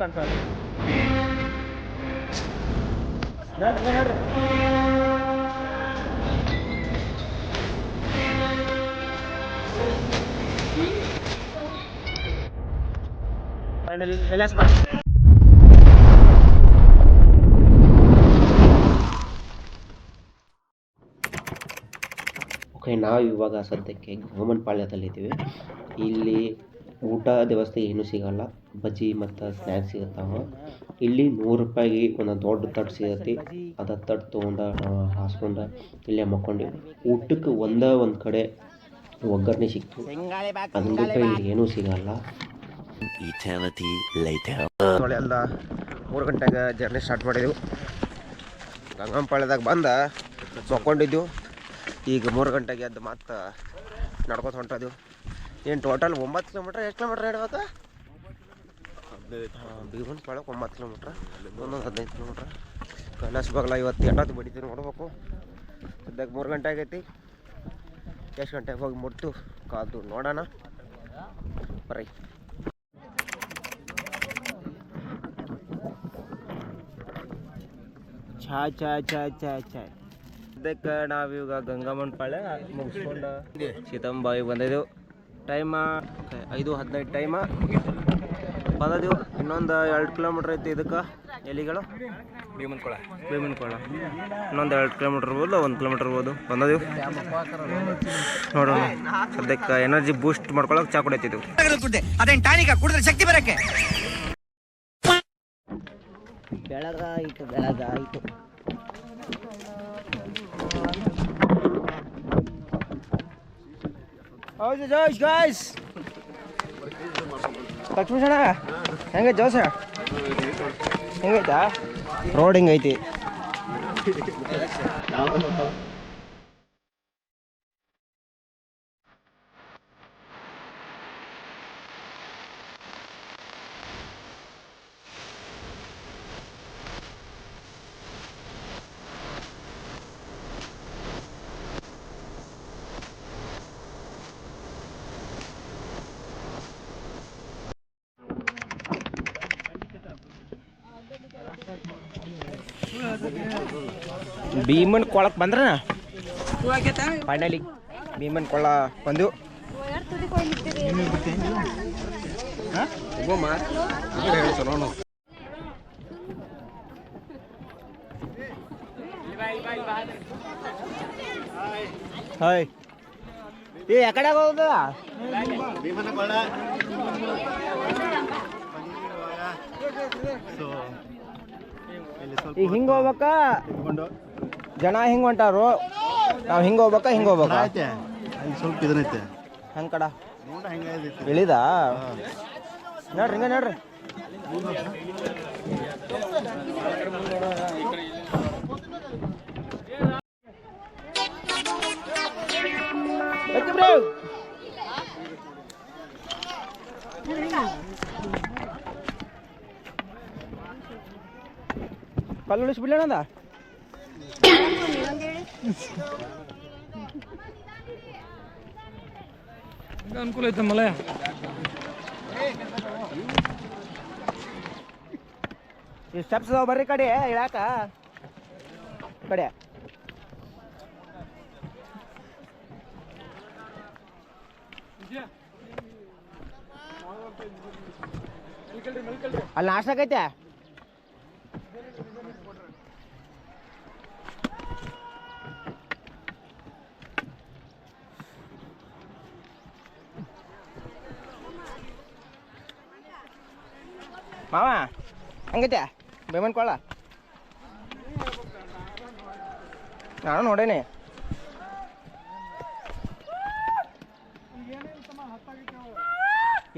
Confirm ನೋಡ್ರಿ relax ಮಾಡಿ. Okay, ನಾವು ಇವಾಗ ಸದ್ಯಕ್ಕೆ ಗಂಗಮ್ಮನ ಪಾಳ್ಯದಲ್ಲಿದ್ದೀವಿ. ಇಲ್ಲಿ ಊಟ ವ್ಯವಸ್ಥೆ ಏನೂ ಸಿಗಲ್ಲ, ಬಜ್ಜಿ ಮತ್ತು ಸ್ನ್ಯಾಕ್ಸ್ ಸಿಗುತ್ತಾವೆ. ಇಲ್ಲಿ 100 ರೂಪಾಯಿಗೆ ಒಂದೊಂದು ದೊಡ್ಡ ತಟ್ಟು ಸಿಗತ್ತೆ. ಅದ ತಟ್ಟು ತೊಗೊಂಡು ಹಾಸ್ಕೊಂಡು ಇಲ್ಲೇ ಮಕ್ಕೊಂಡಿವಿ. ಊಟಕ್ಕೆ ಒಂದು ಕಡೆ ಒಗ್ಗರಣೆ ಸಿಕ್ತು, ಅದನ್ನ ಬಿಟ್ಟರೆ ಇಲ್ಲಿ ಏನೂ ಸಿಗಲ್ಲ. ಎಲ್ಲ 3 ಗಂಟೆಗೆ ಜರ್ನಿ ಸ್ಟಾರ್ಟ್ ಮಾಡಿದೆವು. ಗಂಗಮ್ಮ ಪಾಳ್ಯದಾಗ ಬಂದು ಮಕ್ಕೊಂಡಿದ್ದೆವು. ಈಗ 3 ಗಂಟೆಗೆ ಎದ್ದು ಮತ್ತೆ ನಡ್ಕೊತ ಹೊಂಟದೆವು. ಏನು ಟೋಟಲ್ 9 ಕಿಲೋಮೀಟ್ರ್, ಎಷ್ಟು ಕಿಲೋಮೀಟ್ರ್ ನಡಿಬೇಕು? ಭೀಮನ ಪಾಳ್ಯಕ್ಕೆ 9 ಕಿಲೋಮೀಟ್ರ್, ಒಂದೊಂದು 15 ಕಿಲೋಮೀಟ್ರ್. ಕೈಲಾಸ ಬಗಲ ಇವತ್ತು ಎಷ್ಟೊತ್ತು ಬಡಿತೀವಿ ನೋಡ್ಬೇಕು. ಸದ್ಯಕ್ಕೆ 3 ಗಂಟೆ ಆಗೈತಿ. ಎಷ್ಟು ಗಂಟೆಗೆ ಹೋಗಿ ಮುಟ್ತು ಕಾದು ನೋಡೋಣ ಬರ್ರಿ. ಚಾಯ್ ಚಾಯ್ ಚಾಯ್ ಚಾಯ್ ಚಾಯ್. ಸದ್ಯಕ್ಕೆ ನಾವೀಗ ಗಂಗಮ್ಮನ ಪಾಳ್ಯ ಮುಗಿಸ್ಕೊಂಡು ಸೀತಂಬಾವಿ ಬಂದಿದ್ದೆವು. Time 5:15 time ಬಂದಿದ್ದೆವು. ಇನ್ನೊಂದು 2 ಕಿಲೋಮೀಟ್ರ್ ಐತಿ ಇದಕ್ಕೆ. ಎಲ್ಲಿಗಳು? ಭೀಮನ್ಕೊಳ. ಇನ್ನೊಂದು 2 ಕಿಲೋಮೀಟ್ರ್ ಇರ್ಬೋದು, 1 ಕಿಲೋಮೀಟ್ರ್ ಇರ್ಬೋದು. ಬಂದಿದ್ದೆವು ನೋಡೋಣ. ಸದ್ಯಕ್ಕೆ ಎನರ್ಜಿ ಬೂಸ್ಟ್ ಮಾಡ್ಕೊಳಕ್ಕೆ ಚಾ ಕುಡಿತಿದ್ದೆವು. ಅದೇನು ಟಾನಿಕ ಕುಡಿದ್ರೆ ಶಕ್ತಿ ಬರಕ್ಕೆ? ಬೆಳಗಾಯಿತು. ಹೌದು ಜೋಶ್ ಗಾಯ್ಸ್. ಲಕ್ಷ್ಮೀಶಣ್ಣ ಹೆಂಗೈತೆ ಜೋಶ? ಹೆಂಗೈತಾ ರೋಡ್? ಹಿಂಗೈತಿ. ಭೀಮನ್ ಕೊಳಕ್ಕೆ ಬಂದ್ರ ಫೈನಲಿ ಭೀಮನ್ ಕೊಳ್ಳ ಬಂದು ಹಾಯ್. ಎಕಡೆ ಹೋಗುದ? ಈಗ ಹಿಂಗೆ ಹೋಗ್ಬೇಕಾ? ಜನ ಹಿಂಗೆ ಹೊಂಟಾರು, ನಾವು ಹಿಂಗೆ ಹೋಗ್ಬೇಕಾ? ಹಿಂಗೆ ಹೋಗ್ಬೇಕಾ? ಸ್ವಲ್ಪ ಇದನ್ನೈತೆ ಹಂಗೆ ಕಡ ಇಳಿದ ನೋಡ್ರಿ. ಹಿಂಗೆ ನೋಡ್ರಿ. ಕಲ್ಲು ಉಳಿಸ್ಬಿಡ್ಲೇನದ? ಅನುಕೂಲ ಐತೆ ಮಲಯ. ಈ ಸ್ಟೆಪ್ಸ್ ಅದಾವ ಬರ್ರಿ ಕಡೆ ಇಳಾಕ. ಕಡೆ ಅಲ್ಲಿ ನಾಷ್ಟಕೈತೆ. ಮಾವ ಹಂಗೈತೆ ಭೀಮನ್ ಕೊಳ್ಳ? ನಾನು ನೋಡೇನೆ.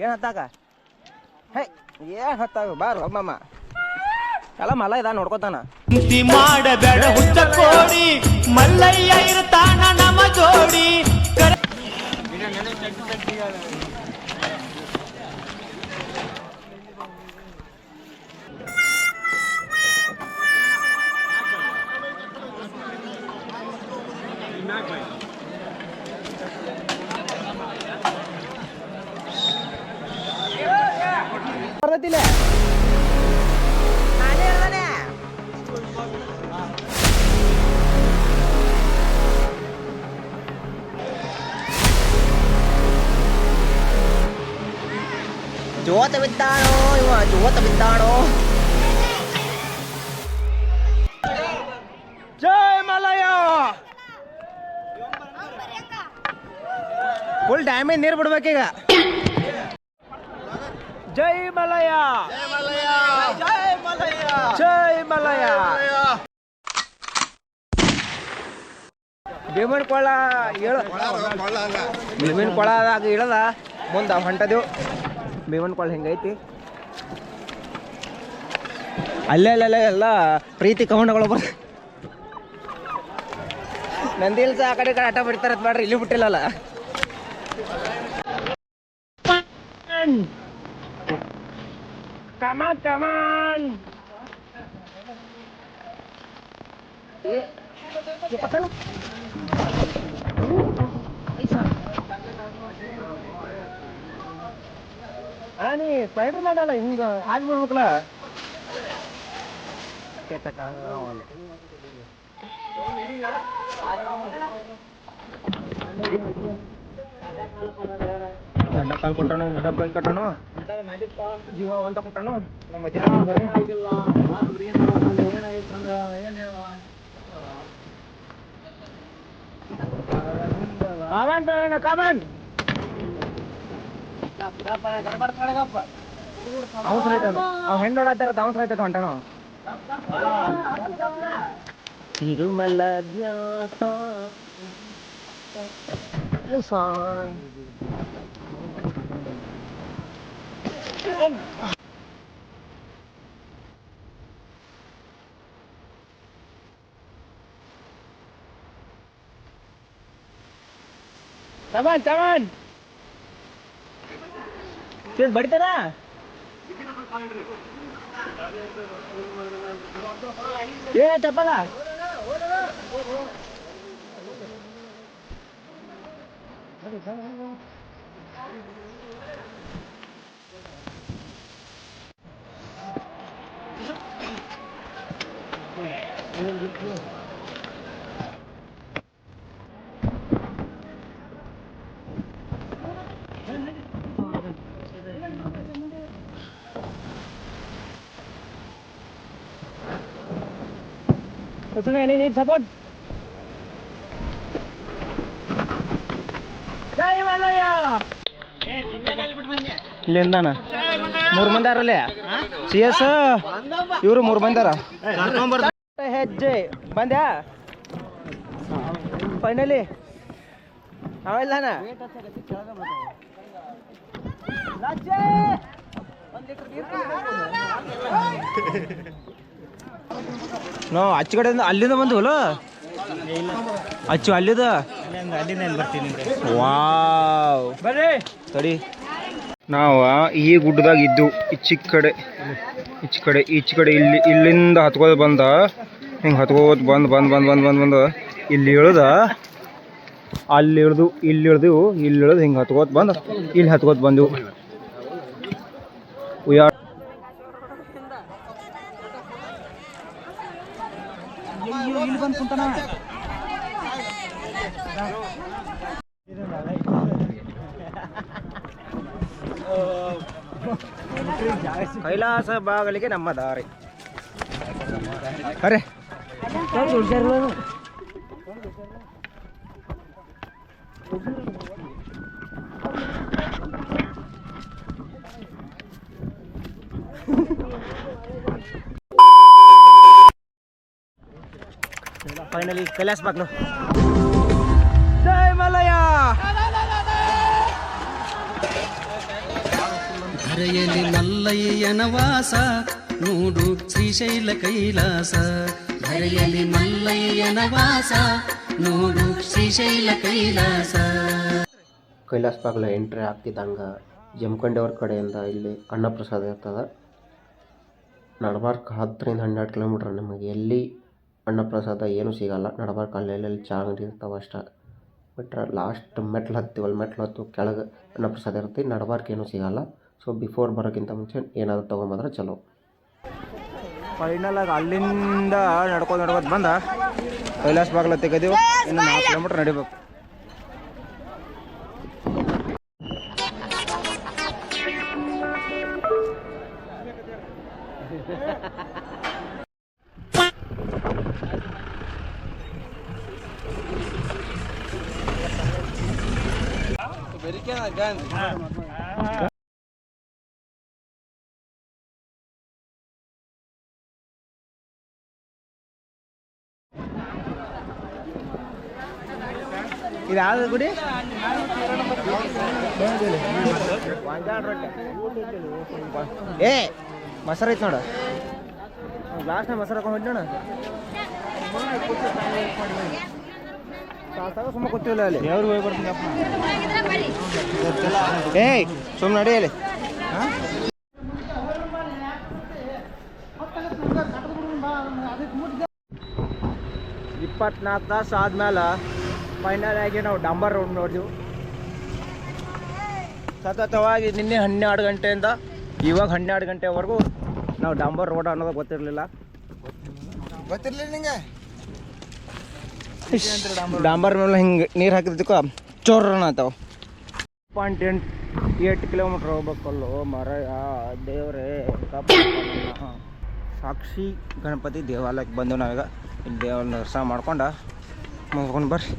ಏನು ಹತ್ತಾಕ? ಹೇ ಏನು ಹತ್ತಾಗ ಬಾರ ಮಾಮ. ಎಲ್ಲ ಮಲ್ಲ ಇದ ನೋಡ್ಕೊತಾನ. ಮಾಡಬೇಡ ಹುಚ್ಚ ಕೋಡಿ, ಮಲ್ಲಯ್ಯ ಇರ್ತಾನ ನಮ್ಮ ಜೋಡಿ. ಬರತ್ತಿಲ್ಲ ಜೋತ ಬಿದ್ದಾಣೋ ಇವ ಜೋತ ಬಿದ್ದಾಣೋ. ಜೈ ಮಲಯ. ಫುಲ್ ಡ್ಯಾಮೇಜ್ ನೀರು ಬಿಡ್ಬೇಕೀಗ. ಜೈ ಮಲಯ ಜೈ ಮಲಯ ಜೈ ಮಲಯ ಜೈ ಮಲಯ. ಭೀಮನ್ ಕೊಳ್ಳ ಭೀಮನ್ ಕೊಳದಾಗ ಇಳದ ಮುಂದೆ ಹೊಂಟದೆವು. ಭೀಮನ್ ಕೊಳ್ಳ ಹೆಂಗೈತಿ ಅಲ್ಲೇ ಎಲ್ಲ ಪ್ರೀತಿ ಕವನಗಳು ಬರ್ ನಂದಿಲ್ಸ ಆ ಕಡೆ ಆಟ ಬಿಡ್ತಾರತ್ ಮಾಡ್ರಿ, ಇಲ್ಲಿ ಬಿಟ್ಟಿಲ್ಲಲ್ಲ. ಕಮಾನ್ ನೀ ಸ್ಪೈಡರ್ ಮಾಡಲ್ಲ ಹಿಂಗ ಆಗ್ಬಿಡ್ಬೇಕಲ್ಲ. ಗಂಡ ಕಾಲ್ ಕೊಟ್ಟನು, ಗಂಡ ಬೆಂಕಿ ಕಟ್ಟನು, ಜೀವ ಅಂತ ಕೊಟ್ಟನು. ಕಾಮನ್ ಹೆಣ್ಣೋಡತ್ತಾರ ತಾವ್ ಸಾಯ್ತದ ಹೊಂಟನು. ತಿರುಮಲ ಚಮನ್ ಚಮನ್ ಬಡಿತಾರ. ಏ ಚಪ್ಪಲ need support. ಜೈ ಮಲಯ. ಇಲ್ಲಿಂದಾನ 3 ಮಂದಿ ಅರಲ್ಲೇ CS ಇವರು 3 ಮಂದಿ ಅರ. ಹೆಜ್ಜೆ ಬಂದ್ಯಾ ಫೈನಲಿ ಅವೆಲ್ಲಾನ ನಾವು ಆಚೆ ಕಡೆಯಿಂದ ಅಲ್ಲಿಂದ ಬಂದವಲ್ಲ ಅಲ್ಲಿಂದ ಬರ್ತೀನಿ. ವಾವ್ ಬರ್ರಿ ತಡಿ. ನಾವು ಈ ಗುಡ್ಡದಾಗ ಇದ್ದು ಈಚೆ ಕಡೆ ಇಲ್ಲಿಂದ ಹತ್ಕೋದು ಬಂದ ಹಿಂಗೆ ಹತ್ಕೋದು ಬಂದು ಇಲ್ಲಿ ಇಳ್ದ ಅಲ್ಲಿ ಇಳ್ದು ಇಲ್ಲಿ ಇಳ್ದು ಹಿಂಗೆ ಹತ್ಕೋದು ಬಂದು ಇಲ್ಲಿ ಹತ್ಕೋದು ಬಂದು ಇಲ್ಲಿ ಬಂದು ಕುಂತಾನ. ಕೈಲಾಸ ಬಾಗಲಿಗೆ ನಮ್ಮ ದಾರಿ. ಅರೆ ಫೈನಲಿ ಕೈಲಾಸ ಬಾಗ್ಲು. ಜೈ ಮಲಯ. ಧರೆಯಲ್ಲಿ ಮಲ್ಲಯ್ಯನ ವಾಸ ನೋಡು ಶ್ರೀಶೈಲ ಕೈಲಾಸ. ಧರೆಯಲ್ಲಿ ಮಲ್ಲಯ್ಯನ ವಾಸ ನೋಡು ಶ್ರೀಶೈಲ ಕೈಲಾಸ. ಕೈಲಾಸ ಬಾಗ್ಲ ಎಂಟ್ರಿ ಆಗ್ತಿದ್ದಂಗೆ ಜಮಖಂಡಿಯವ್ರ ಕಡೆಯಿಂದ ಇಲ್ಲಿ ಅನ್ನಪ್ರಸಾದ ಇರ್ತದೆ. ನಡಬಾರ್ಕ್ 10-12 ಕಿಲೋಮೀಟ್ರ್. ನಮಗೆ ಎಲ್ಲಿ ಅನ್ನಪ್ರಸಾದ ಏನೂ ಸಿಗಲ್ಲ. ನಡಬಾರ್ಕ್ ಅಲ್ಲೆಲ್ಲಿ ಚಾ ಅಂಗಡಿ ಇರ್ತಾವೆ ಅಷ್ಟೇ ಬಿಟ್ರೆ ಲಾಸ್ಟ್ ಮೆಟ್ಲು ಹತ್ತು ಕೆಳಗೆ ಅನ್ನಪ್ರಸಾದ ಇರುತ್ತೆ. ನಡಬಾರ್ಕ್ ಏನೂ ಸಿಗಲ್ಲ. ಸೊ ಬಿಫೋರ್ ಬರೋಕ್ಕಿಂತ ಮುಂಚೆ ಏನಾದರೂ ತೊಗೊಂಬಂದ್ರೆ ಚಲೋ. ಫೈನಲಾಗಿ ಅಲ್ಲಿಂದ ನಡ್ಕೊಂಡು ಬಂದ ಕೈಲಾಸ ಬಾಗ್ಲ ತೆಗೆದೀವಿ. ಇನ್ನು 4 ಕಿಲೋಮೀಟ್ರ್ ನಡಿಬೇಕು. ಇದು ಯಾವ್ದು ಗುಡಿ ಏ ಮೊಸರು ಐತೆ ನೋಡು ಗ್ಲಾಸ್ನ ಮೊಸರು ಹಾಕೊಂಡು ಹೊಂಟೋಣ ಸುಮ್ಮ ಗೊತ್ತಿಲ್ಲ ಅಲ್ಲಿ ಏಯ್ ಸುಮ್ಮನೆ ನಡಿ ಅಲ್ಲಿ 24 ತಾಸು ಆದ್ಮೇಲೆ ಫೈನಲ್ ಆಗಿ ನಾವು ಡಾಂಬರ್ ರೋಡ್ ನೋಡಿದ್ವಿ. ಸತತವಾಗಿ ನಿನ್ನೆ 12 ಗಂಟೆಯಿಂದ ಇವಾಗ 12 ಗಂಟೆವರೆಗೂ ನಾವು ಡಾಂಬರ್ ರೋಡ್ ಅನ್ನೋದು ಗೊತ್ತಿರಲಿಲ್ಲ. ನಿಂಗೆ ಡಾಂಬರ್ ಮೇಲೆ ಹಿಂಗೆ ನೀರು ಹಾಕಿದ್ದಕ್ಕೆ ಚೋರನ ಆತಾವ. 0.8 ಕಿಲೋಮೀಟ್ರ್ ಹೋಗ್ಬೇಕಲ್ಲೋ ಮರ ದೇವ್ರೇ. ಸಾಕ್ಷಿ ಗಣಪತಿ ದೇವಾಲಯಕ್ಕೆ ಬಂದು ನಾವೀಗ ಇಲ್ಲಿ ದೇವ್ರ ದರ್ಶನ ಮಾಡ್ಕೊಂಡು ಮುಗ್ಕೊಂಡು ಬರ್ರಿ.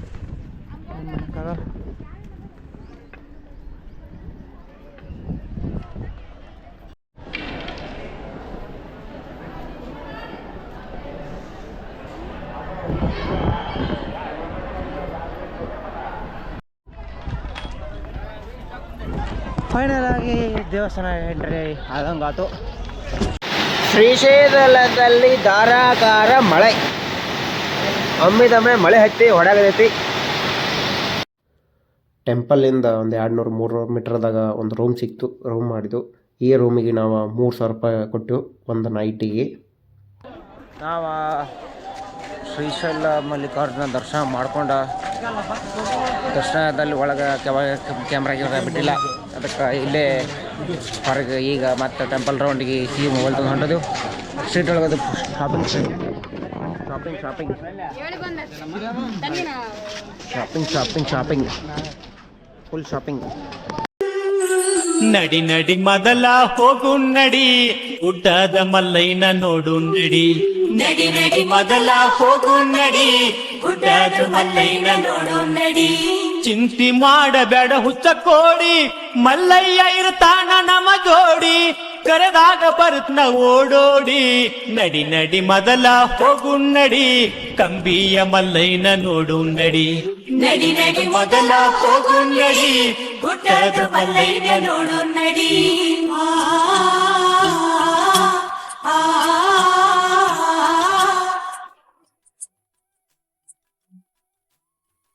ಫೈನಲ್ ಆಗಿ ದೇವಸ್ಥಾನ ಎಂಟ್ರಿ ಆದಂಗಾತು. ಶ್ರೀಶೈಲದಲ್ಲಿ ಧಾರಾಕಾರ ಮಳೆ, ಒಮ್ಮಿದೊಮ್ಮೆ ಮಳೆ ಹತ್ತಿ ಹೊಡಗದೈತಿ. ಟೆಂಪಲ್ಲಿಂದ ಒಂದು 200-300 ಮೀಟ್ರದಾಗ ಒಂದು ರೂಮ್ ಸಿಕ್ತು. ರೂಮ್ ಮಾಡಿದ್ದು. ಈ ರೂಮಿಗೆ ನಾವು 3000 ರೂಪಾಯಿ ಕೊಟ್ಟು ಒಂದು ನೈಟಿಗೆ. ನಾವು ಶ್ರೀಶೈಲ ಮಲ್ಲಿಕಾರ್ಜುನ ದರ್ಶನ ಮಾಡ್ಕೊಂಡು ದರ್ಶನದಲ್ಲಿ ಒಳಗೆ ಕ್ಯಾಮ್ರಾ ಬಿಟ್ಟಿಲ್ಲ. ಅದಕ್ಕೆ ಇಲ್ಲೇ ಹೊರಗೆ ಈಗ ಮತ್ತೆ ಟೆಂಪಲ್ ರೌಂಡಿಗೆ ಈ ಮೊಬೈಲ್ ತಗೊಂಡು ಹೊಂಟದೆವು. ಸ್ಟ್ರೀಟ್ ಒಳಗದು ಶಾಪಿಂಗ್ ಫುಲ್ ಶಾಪಿಂಗ್. ನಡಿ ನಡಿ ಮೊದಲ ಹೋಗು ನಡಿ, ಗುಡ್ಡದ ಮಲ್ಲೈನ ನೋಡು ನಡಿ. ನಡಿ ನಡಿ ಮೊದಲ ಹೋಗು ನಡಿ, ಗುಡ್ಡದ ಮಲ್ಲೈನ ನೋಡು ನಡಿ. ಚಿಂತಿ ಮಾಡಬೇಡ ಹುಚ್ಚ ಕೋಡಿ, ಮಲ್ಲಯ್ಯ ಇರ್ತಾನ ನಮ ಜೋಡಿ. ಕರೆದಾಗ ಬರುತ್ನ ಓಡೋಡಿ. ನಡಿ ನಡಿ ಮೊದಲ ಹೋಗು ನಡಿ, ಕಂಬಿಯ ಮಲ್ಲೈನ ನೋಡು ನಡಿ. ನಡಿ ನಡಿ ಮೊದಲ ಹೋಗು ನಡಿ, ಗುಡ್ಡದ ಮಲ್ಲೈನ ನೋಡು ನಡಿ.